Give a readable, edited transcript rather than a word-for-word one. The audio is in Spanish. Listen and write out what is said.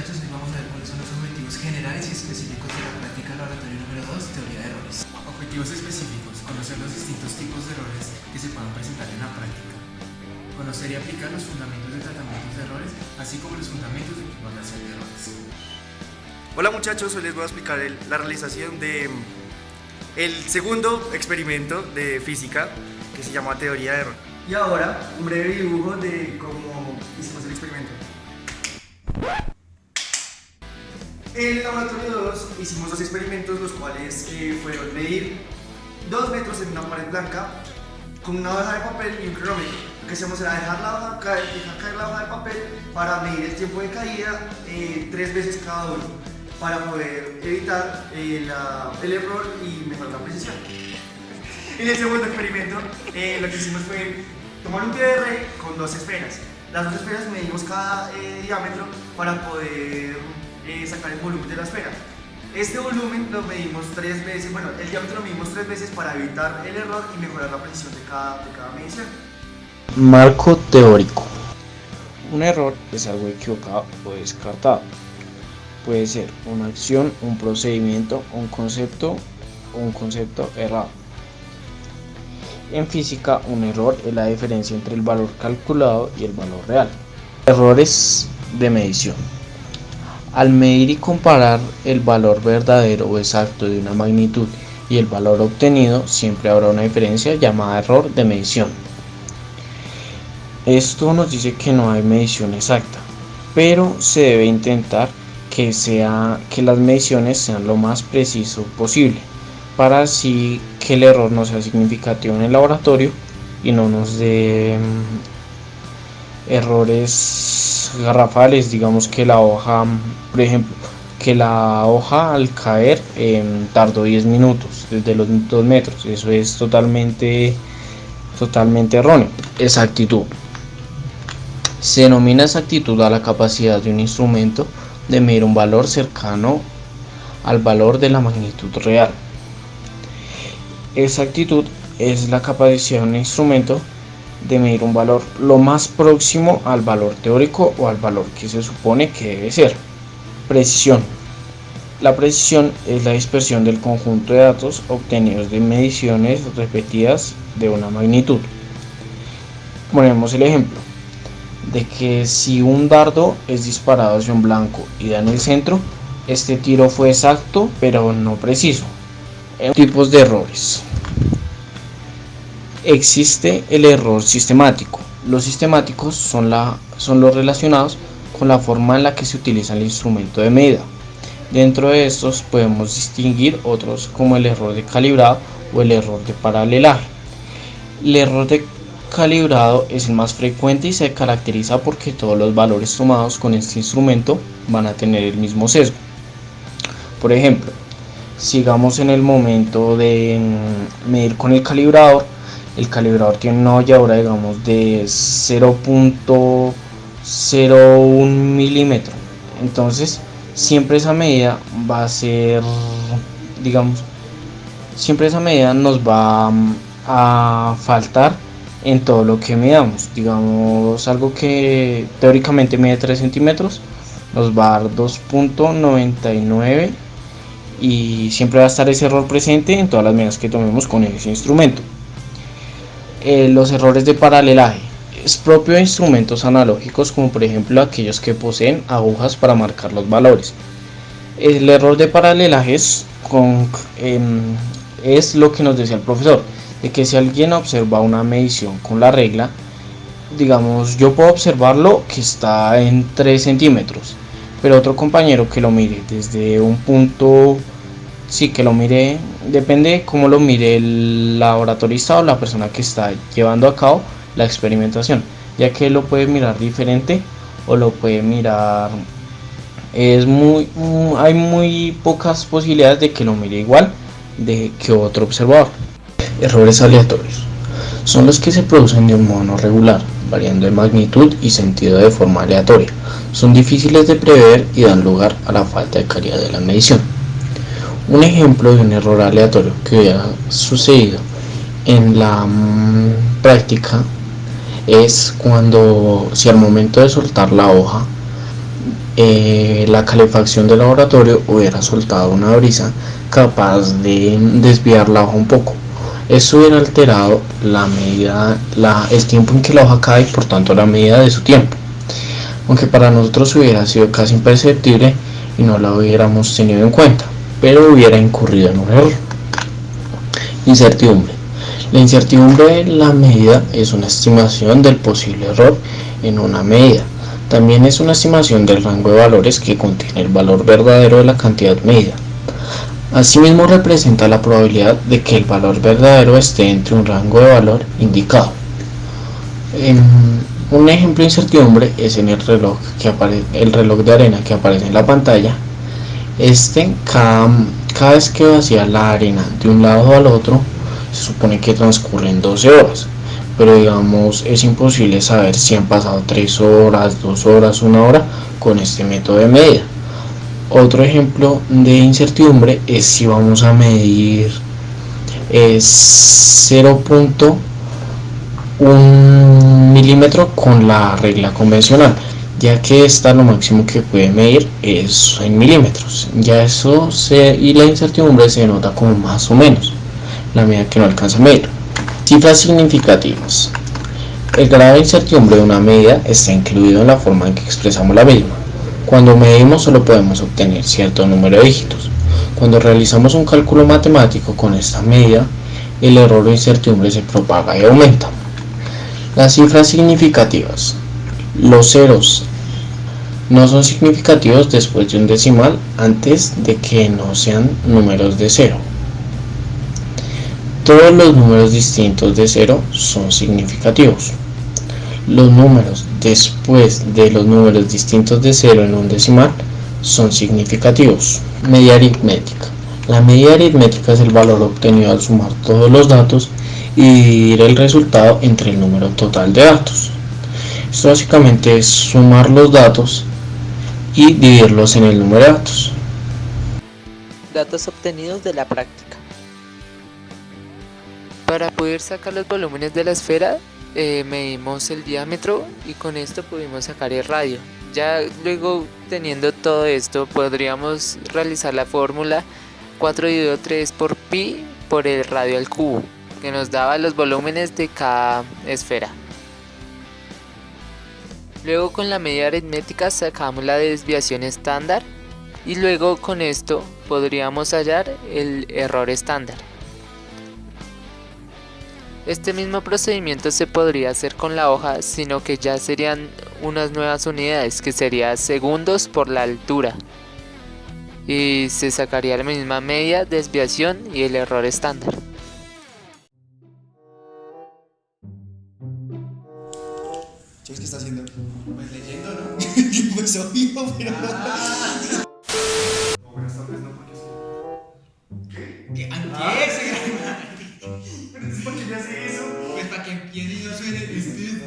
muchachos, hoy vamos a ver cuáles son los objetivos generales y específicos de la práctica laboratorio número 2, teoría de errores. Objetivos específicos: conocer los distintos tipos de errores que se puedan presentar en la práctica. Conocer y aplicar los fundamentos de tratamientos de errores, así como los fundamentos de propagación de errores. Hola muchachos, hoy les voy a explicar la realización de el segundo experimento de física que se llama teoría de error. Y ahora un breve dibujo de cómo hicimos el experimento. En el laboratorio 2 hicimos dos experimentos, los cuales fueron medir 2 metros en una pared blanca con una hoja de papel y un cronómetro. Lo que hacemos era dejar caer la hoja de papel para medir el tiempo de caída 3 veces cada uno, para poder evitar el error y mejorar la precisión. En el segundo experimento lo que hicimos fue tomar un TR con 2 esferas. Las 2 esferas medimos cada diámetro para poder sacar el volumen de la esfera. Este volumen lo medimos 3 veces, bueno, el diámetro lo medimos 3 veces para evitar el error y mejorar la precisión de cada medición. Marco teórico. Un error es algo equivocado o descartado. Puede ser una acción, un procedimiento, un concepto o un concepto errado. En física, un error es la diferencia entre el valor calculado y el valor real. Errores de medición. Al medir y comparar el valor verdadero o exacto de una magnitud y el valor obtenido, siempre habrá una diferencia llamada error de medición. Esto nos dice que no hay medición exacta, pero se debe intentar que las mediciones sean lo más preciso posible, para así que el error no sea significativo en el laboratorio y no nos dé errores garrafales. Digamos que la hoja, por ejemplo, que la hoja al caer tardó 10 minutos desde los 2 metros. Eso es totalmente erróneo. Exactitud. Se denomina exactitud a la capacidad de un instrumento de medir un valor cercano al valor de la magnitud real. Exactitud es la capacidad de un instrumento de medir un valor lo más próximo al valor teórico o al valor que se supone que debe ser. Precisión. La precisión es la dispersión del conjunto de datos obtenidos de mediciones repetidas de una magnitud. Ponemos el ejemplo de que si un dardo es disparado hacia un blanco y da en el centro, este tiro fue exacto pero no preciso. Tipos de errores. Existe el error sistemático. Los sistemáticos son los relacionados con la forma en la que se utiliza el instrumento de medida. Dentro de estos podemos distinguir otros como el error de calibrado o el error de paralelaje. El error de calibrado es el más frecuente y se caracteriza porque todos los valores tomados con este instrumento van a tener el mismo sesgo. Por ejemplo, sigamos en el momento de medir con el calibrador tiene una holladura, digamos, de 0.01 milímetro. Entonces, siempre esa medida va a ser, siempre esa medida nos va a faltar en todo lo que midamos. Digamos, algo que teóricamente mide 3 centímetros nos va a dar 2.99 y siempre va a estar ese error presente en todas las medidas que tomemos con ese instrumento. Los errores de paralelaje es propio de instrumentos analógicos, como por ejemplo aquellos que poseen agujas para marcar los valores. El error de paralelaje es lo que nos decía el profesor, de que si alguien observa una medición con la regla, digamos, yo puedo observarlo que está en 3 centímetros, pero otro compañero que lo mire desde un punto, que lo mire, depende de cómo lo mire el laboratorista o la persona que está llevando a cabo la experimentación, ya que lo puede mirar diferente o lo puede mirar, hay muy pocas posibilidades de que lo mire igual de que otro observador. Errores aleatorios son los que se producen de un modo no regular, variando en magnitud y sentido de forma aleatoria. Son difíciles de prever y dan lugar a la falta de calidad de la medición. Un ejemplo de un error aleatorio que hubiera sucedido en la práctica es si al momento de soltar la hoja la calefacción del laboratorio hubiera soltado una brisa capaz de desviar la hoja un poco. Esto hubiera alterado la medida, el tiempo en que la hoja cae, por tanto la medida de su tiempo, aunque para nosotros hubiera sido casi imperceptible y no la hubiéramos tenido en cuenta, pero hubiera incurrido en un error. Incertidumbre. La incertidumbre de la medida es una estimación del posible error en una medida. También es una estimación del rango de valores que contiene el valor verdadero de la cantidad medida. Asimismo, representa la probabilidad de que el valor verdadero esté entre un rango de valor indicado. Un ejemplo de incertidumbre es en el reloj de arena que aparece en la pantalla. Cada vez que vacía la arena de un lado al otro, se supone que transcurren 12 horas, pero digamos es imposible saber si han pasado 3 horas, 2 horas, 1 hora con este método de medida. Otro ejemplo de incertidumbre es si vamos a medir 0.1 milímetro con la regla convencional, ya que esta lo máximo que puede medir es en milímetros. Y la incertidumbre se nota como más o menos la medida que no alcanza a medir. Cifras significativas. El grado de incertidumbre de una medida está incluido en la forma en que expresamos la misma. Cuando medimos solo podemos obtener cierto número de dígitos. Cuando realizamos un cálculo matemático con esta medida, el error de incertidumbre se propaga y aumenta. Las cifras significativas. Los ceros no son significativos después de un decimal antes de que no sean números de cero. Todos los números distintos de cero son significativos. Los números después de los números distintos de cero en un decimal son significativos. Medida aritmética. La medida aritmética es el valor obtenido al sumar todos los datos y dividir el resultado entre el número total de datos. Esto básicamente es sumar los datos y dividirlos en el número de datos. Datos obtenidos de la práctica. Para poder sacar los volúmenes de la esfera, medimos el diámetro y con esto pudimos sacar el radio. Ya luego, teniendo todo esto, podríamos realizar la fórmula 4 dividido 3 por pi por el radio al cubo, que nos daba los volúmenes de cada esfera. Luego, con la medida aritmética sacamos la desviación estándar y luego con esto podríamos hallar el error estándar. Este mismo procedimiento se podría hacer con la hoja, sino que ya serían unas nuevas unidades, que serían segundos por la altura. Y se sacaría la misma media, desviación y el error estándar. ¿Sabes qué está haciendo? Pues leyendo, ¿no? Pues obvio, pero... Buenas tardes, no, porque ¿Qué? Antier, ¿Pero es porque me hace eso? pues para que empiece y no suene usted.